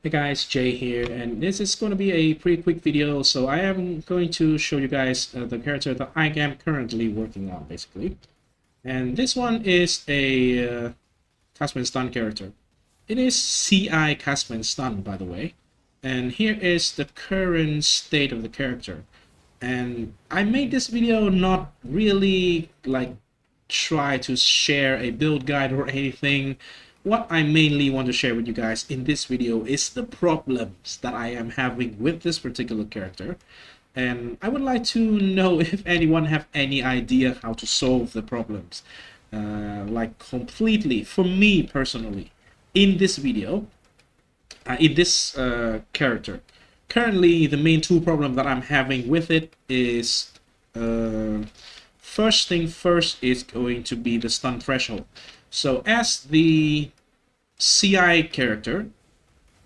Hey guys, Jay here, and this is going to be a pretty quick video. So I am going to show you guys the character that I am currently working on, basically. And this one is a Casman Stun character. It is CI Casman Stun, by the way. And here is the current state of the character. And I made this video not really like try to share a build guide or anything. What I mainly want to share with you guys in this video is the problems that I am having with this particular character. And I would like to know if anyone have any idea how to solve the problems. Like completely, for me personally, in this video, in this character. Currently, the main two problem that I'm having with it is first thing first is going to be the stun threshold. So as the CI character,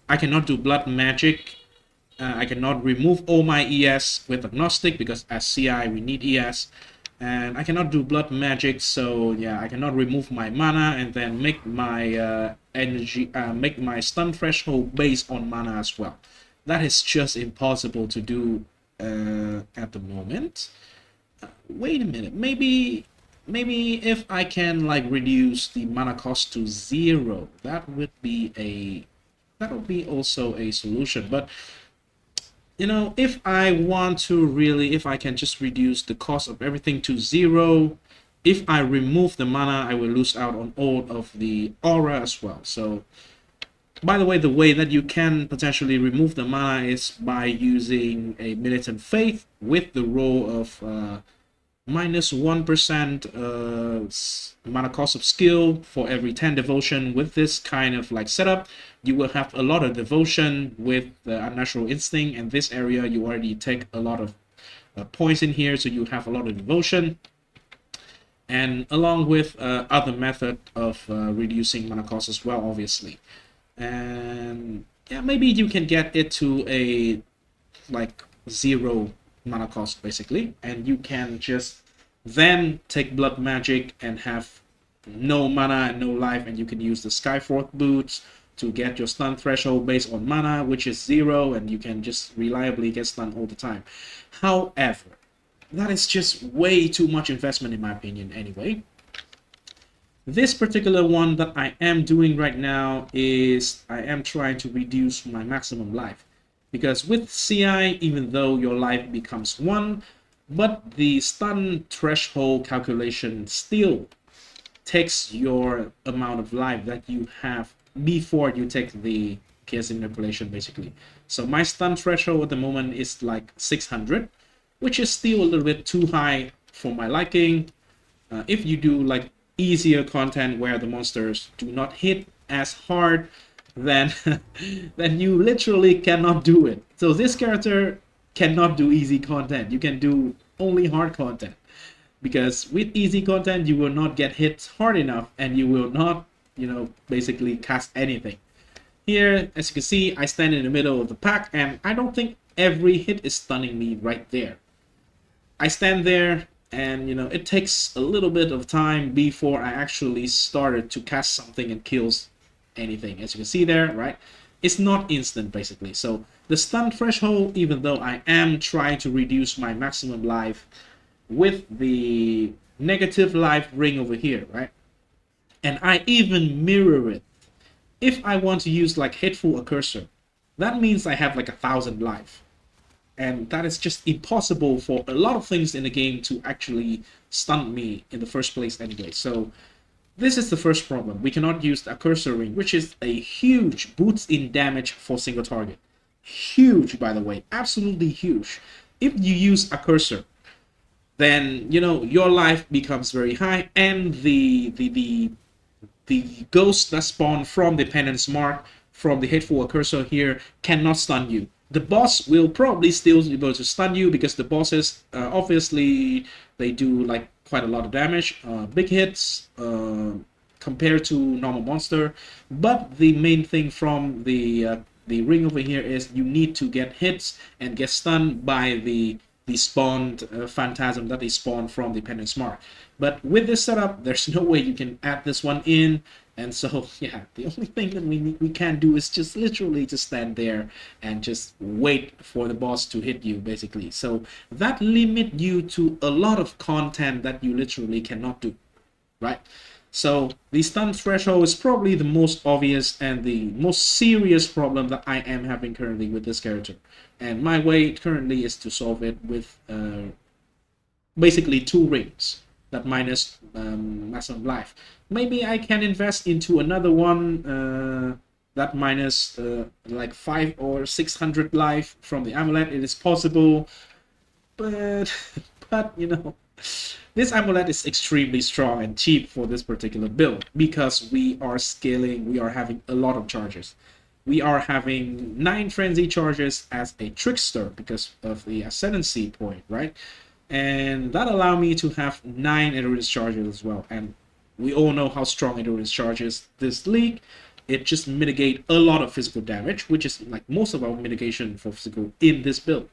I cannot do blood magic. I cannot remove all my ES with agnostic because as CI we need ES. And I cannot do blood magic, so yeah, I cannot remove my mana and then make my make my stun threshold based on mana as well. That is just impossible to do at the moment. Wait a minute, maybe if I can like reduce the mana cost to 0, that would be also a solution. But you know, if I want to really, if I can just reduce the cost of everything to 0, if I remove the mana, I will lose out on all of the aura as well. So by the way that you can potentially remove the mana is by using a Militant Faith with the roll of minus 1% mana cost of skill for every 10 devotion. With this kind of like setup, you will have a lot of devotion with the unnatural instinct, and this area you already take a lot of points in here, so you have a lot of devotion, and along with other method of reducing mana cost as well, obviously. And yeah, maybe you can get it to a like 0 mana cost basically, and you can just then take blood magic and have no mana and no life, and you can use the Skyforth boots to get your stun threshold based on mana, which is 0, and you can just reliably get stunned all the time. However, that is just way too much investment in my opinion anyway. This particular one that I am doing right now is I am trying to reduce my maximum life. Because with CI, even though your life becomes 1, but the stun threshold calculation still takes your amount of life that you have before you take the chaos manipulation basically. So my stun threshold at the moment is like 600, which is still a little bit too high for my liking. If you do like easier content where the monsters do not hit as hard, then then you literally cannot do it. So this character cannot do easy content. You can do only hard content, because with easy content you will not get hit hard enough and you will not, you know, basically cast anything. Here, as you can see, I stand in the middle of the pack and I don't think every hit is stunning me right there. I stand there and, you know, it takes a little bit of time before I actually started to cast something and kills anything. As you can see there, right, it's not instant basically. So the stun threshold, even though I am trying to reduce my maximum life with the negative life ring over here, right, and I even mirror it, if I want to use like hateful accursor, that means I have like 1,000 life, and that is just impossible for a lot of things in the game to actually stun me in the first place anyway. So this is the first problem. We cannot use the Accursor Ring, which is a huge boost in damage for single target. Huge, by the way, absolutely huge. If you use Accursor, then, you know, your life becomes very high, and the ghosts that spawn from the Penance Mark, from the Hateful Accursor here, cannot stun you. The boss will probably still be able to stun you, because the bosses, obviously, they do like quite a lot of damage, big hits compared to normal monster. But the main thing from the ring over here is you need to get hits and get stunned by the spawned phantasm that they spawn from the Penance Mark. But with this setup, there's no way you can add this one in And so, yeah, the only thing that we can do is just literally just stand there and just wait for the boss to hit you, basically. So that limit you to a lot of content that you literally cannot do, right? So the stun threshold is probably the most obvious and the most serious problem that I am having currently with this character. And my way currently is to solve it with basically 2 rings that minus maximum life. Maybe I can invest into another one that minus like 500 or 600 life from the amulet. It is possible, but you know, this amulet is extremely strong and cheap for this particular build because we are scaling, we are having a lot of charges. We are having 9 frenzy charges as a trickster because of the ascendancy point, right? And that allow me to have 9 endurance charges as well. And we all know how strong endurance charges this league. It just mitigate a lot of physical damage, which is like most of our mitigation for physical in this build.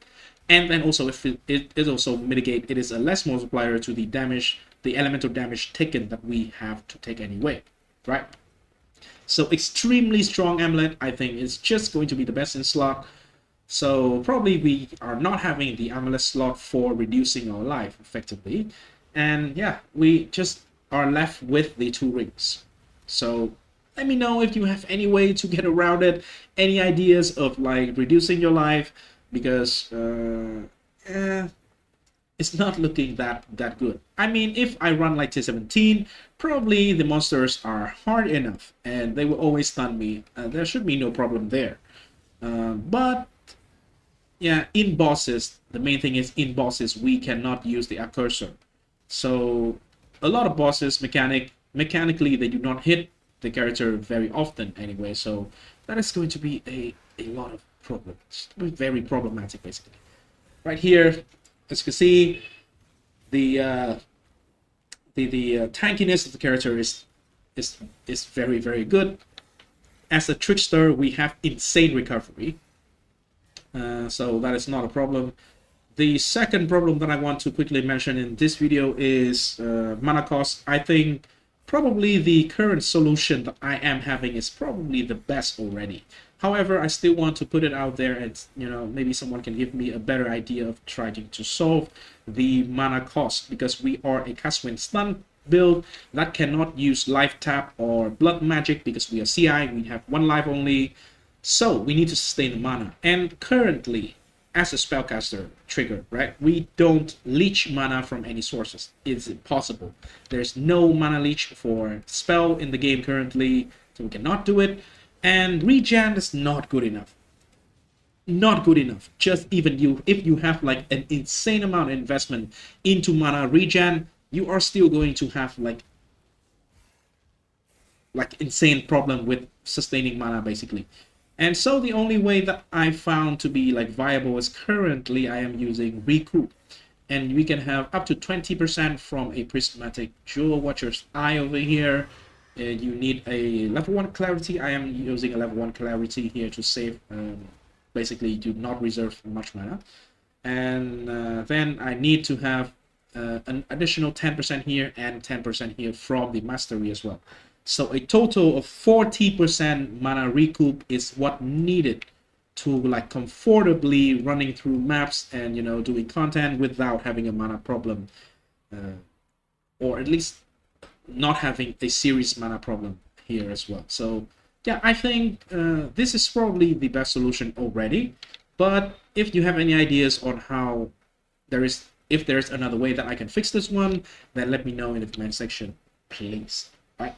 And then also if it also mitigate, it is a less multiplier to the damage, the elemental damage taken that we have to take anyway, right? So extremely strong amulet. I think it's just going to be the best in slot. So probably we are not having the amulet slot for reducing our life effectively. And yeah, we just are left with the 2 rings. So let me know if you have any way to get around it, any ideas of like reducing your life, because it's not looking that good. I mean, if I run like T17, probably the monsters are hard enough and they will always stun me. There should be no problem there. But yeah, in bosses, the main thing is in bosses we cannot use the cursor. So a lot of bosses mechanically they do not hit the character very often anyway. So that is going to be a lot of problems. Very problematic basically. Right here, as you can see, the tankiness of the character is very good. As a trickster, we have insane recovery. So that is not a problem. The second problem that I want to quickly mention in this video is mana cost. I think probably the current solution that I am having is probably the best already. However, I still want to put it out there and, you know, maybe someone can give me a better idea of trying to solve the mana cost, because we are a Castwind stun build that cannot use life tap or blood magic because we are CI, we have 1 life only. So we need to sustain the mana. And currently, as a spellcaster trigger, right, we don't leech mana from any sources. It's impossible. There's no mana leech for spell in the game currently, so we cannot do it. And regen is not good enough. Not good enough. Just even if you have like an insane amount of investment into mana regen, you are still going to have like insane problem with sustaining mana basically. And so the only way that I found to be like viable is currently I am using Recoup. And we can have up to 20% from a prismatic jewel watcher's eye over here. You need a level 1 clarity. I am using a level 1 clarity here to save, basically do not reserve much mana. And then I need to have an additional 10% here and 10% here from the mastery as well. So a total of 40% mana recoup is what needed to like comfortably running through maps and, you know, doing content without having a mana problem, or at least not having a serious mana problem here as well. So yeah, I think this is probably the best solution already. But if you have any ideas on how if there's another way that I can fix this one, then let me know in the comment section, please. Right.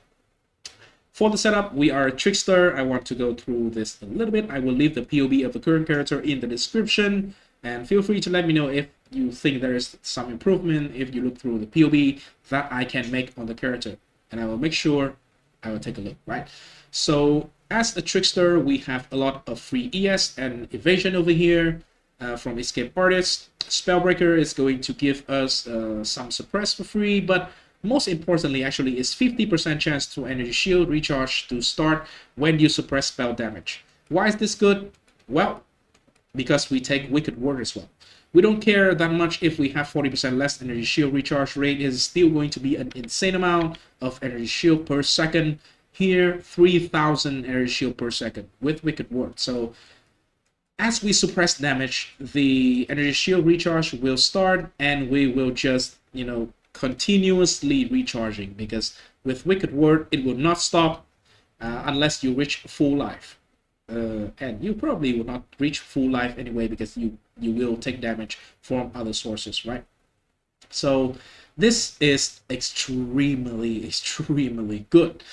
For the setup, we are a trickster. I want to go through this a little bit. I will leave the POE of the current character in the description, and feel free to let me know if you think there is some improvement, if you look through the POE that I can make on the character, and I will make sure I will take a look, right? So as a trickster, we have a lot of free ES and evasion over here from Escape Artist. Spellbreaker is going to give us some suppress for free, but most importantly actually is 50% chance to energy shield recharge to start when you suppress spell damage. Why is this good? Well, because we take Wicked Word as well. We don't care that much if we have 40% less energy shield recharge rate. It is still going to be an insane amount of energy shield per second. Here, 3000 energy shield per second with Wicked Word. So as we suppress damage, the energy shield recharge will start, and we will just, you know, continuously recharging, because with Wicked Word it will not stop unless you reach full life. And you probably will not reach full life anyway, because you will take damage from other sources, right? So this is extremely good.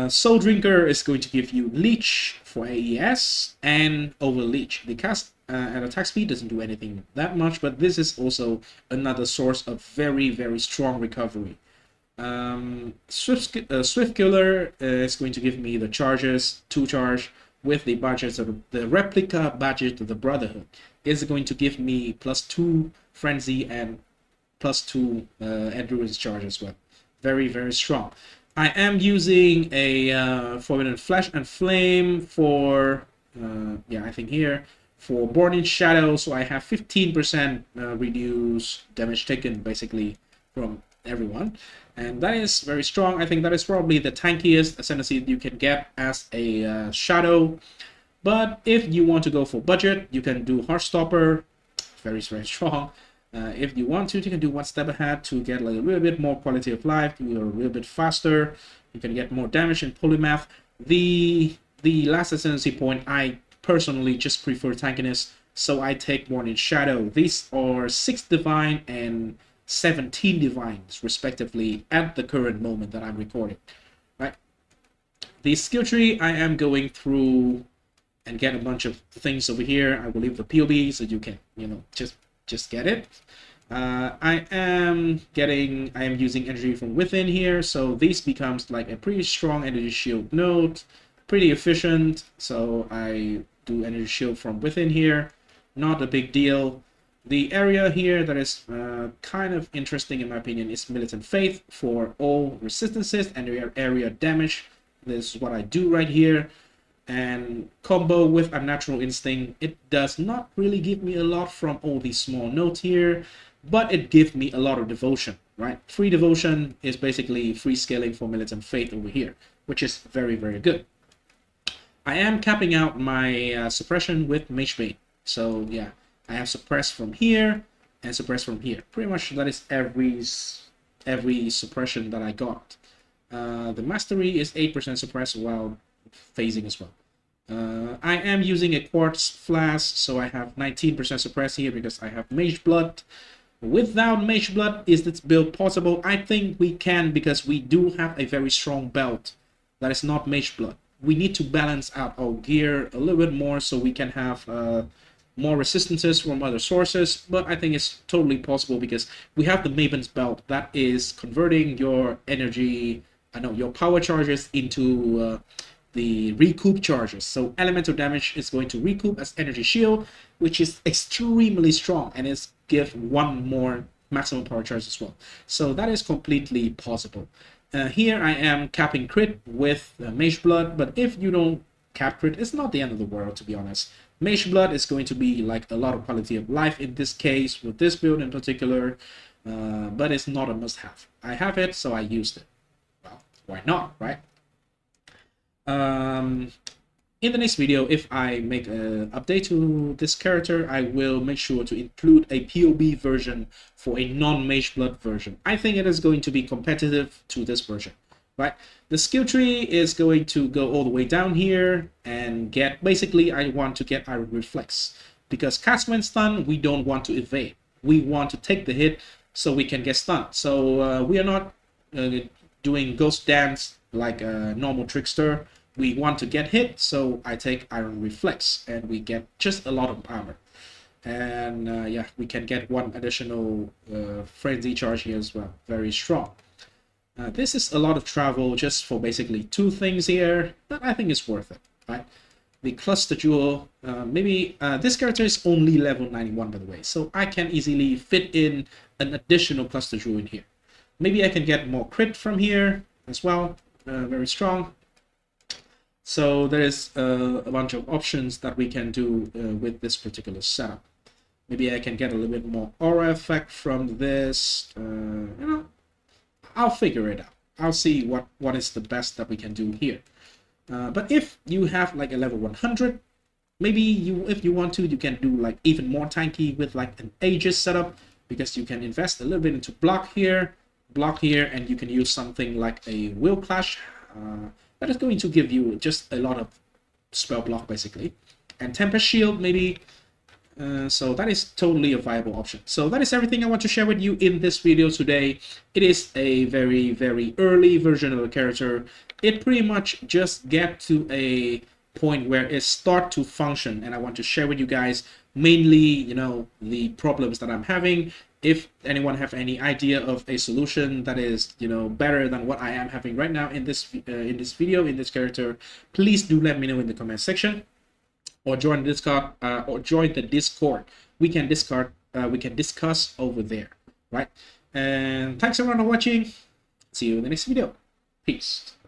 Soul Drinker is going to give you Leech for AES and Overleech. The cast and attack speed doesn't do anything that much, but this is also another source of very strong recovery. Swift Killer is going to give me the charges, 2 charge, with the badges of the replica badges of the Brotherhood. Is going to give me +2 frenzy and +2 endurance charge as well. Very strong. I am using a Forbidden Flesh and Flame for I think here for Born in Shadow, so I have 15% reduce damage taken basically from everyone, and that is very strong. I think that is probably the tankiest ascendancy you can get as a shadow. But if you want to go for budget, you can do Heartstopper, very strong. If you want to, you can do One Step Ahead to get like a little bit more quality of life. You're a little bit faster. You can get more damage in Polymath. The last ascendancy point, I personally just prefer Tankiest, so I take Born in Shadow. These are 6 divine and 17 divines respectively at the current moment that I'm recording. Right. The skill tree, I am going through and get a bunch of things over here. I will leave the POE so you can, you know, just get it. I am using energy from within here, so this becomes like a pretty strong energy shield node, pretty efficient. So I do energy shield from within here, not a big deal. The area here that is kind of interesting in my opinion is Militant Faith for all resistances and area damage. This is what I do right here. And combo with Unnatural Instinct, it does not really give me a lot from all these small nodes here, but it gives me a lot of devotion, right? Free devotion is basically free scaling for Militant Faith over here, which is very good. I am capping out my suppression with Mageblood. So yeah, I have suppressed from here and suppressed from here. Pretty much that is every suppression that I got. The mastery is 8% suppressed while phasing as well. I am using a quartz flask, so I have 19% suppressed here because I have Mageblood. Without Mageblood, is this build possible? I think we can, because we do have a very strong belt that is not Mageblood. We need to balance out our gear a little bit more so we can have more resistances from other sources, but I think it's totally possible because we have the Maven's belt that is converting your energy, your power charges into the recoup charges. So elemental damage is going to recoup as energy shield, which is extremely strong, and it's give 1 more maximum power charge as well. So that is completely possible. Here I am capping crit with Mageblood, but if you don't cap crit, it's not the end of the world, to be honest. Mageblood is going to be like a lot of quality of life in this case, with this build in particular, but it's not a must-have. I have it, so I used it. Well, why not, right? In the next video, if I make an update to this character, I will make sure to include a POE version for a non-Mageblood version. I think it is going to be competitive to this version, right? The skill tree is going to go all the way down here and get, basically, I want to get Iron Reflex. Because cast when stunned, we don't want to evade. We want to take the hit so we can get stunned. So we are not doing Ghost Dance like a normal Trickster. We want to get hit, so I take Iron Reflex, and we get just a lot of armor. And yeah, we can get 1 additional frenzy charge here as well. Very strong. This is a lot of travel just for basically 2 things here, but I think it's worth it, right? The Cluster Jewel, maybe this character is only level 91 by the way, so I can easily fit in an additional Cluster Jewel in here. Maybe I can get more crit from here as well. Very strong. So there is a bunch of options that we can do with this particular setup. Maybe I can get a little bit more aura effect from this. You know, I'll figure it out. I'll see what is the best that we can do here. But if you have like a level 100, maybe if you want to, you can do like even more tanky with like an Aegis setup, because you can invest a little bit into block here, and you can use something like a Will Clash that is going to give you just a lot of spell block basically, and Tempest Shield maybe. So that is totally a viable option. So that is everything I want to share with you in this video today. It is a very, very early version of the character. It pretty much just get to a point where it start to function, and I want to share with you guys mainly, you know, the problems that I'm having. If anyone have any idea of a solution that is, you know, better than what I am having right now in this video, in this character, please do let me know in the comment section, or join the Discord, We can discuss over there, right? And thanks everyone for watching. See you in the next video. Peace.